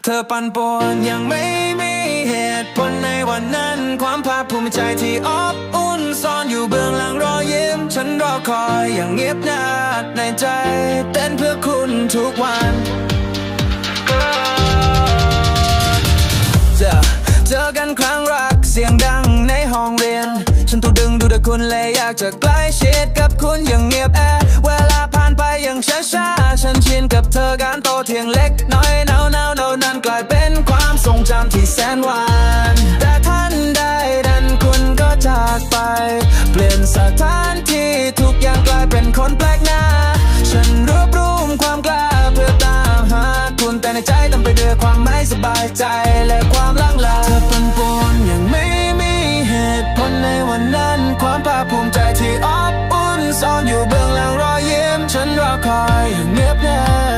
เธอปั่นป่วนยังไม่มีเหตุผลในวันนั้นความภาคภูมิใจที่อบอุ่นซ่อนอยู่เบื้องหลังรอยยิ้มฉันรอคอยอย่างเงียบงัดในใจเต้นเพื่อคุณทุกวันเจอกันครั้งรักเสียงดังในห้องเรียนฉันถูกดึงดูแต่คุณเลยอยากจะใกล้ชิดกับคุณอย่างเงียบเวลาผ่านไปอย่างช้าๆฉันชินกับเธอการโตเถียงเล็กน้อยหนาวนั้นกลายเป็นความทรงจำที่แสนหวานแต่ทันใดนั้นคุณก็จากไปเปลี่ยนสถานที่ทุกอย่างกลายเป็นคนแปลกหน้าฉันรวบรวมความกล้าเพื่อตามหาคุณแต่ในใจเต็มไปด้วยความไม่สบายใจและความลังเลเธอปั่นป่วนยังไม่มีเหตุผลในวันนั้นความภาคภูมิใจที่อบอุ่นซ่อนอยู่เบื้องหลังรอยยิ้มฉันรอคอยอย่างเงียบงัน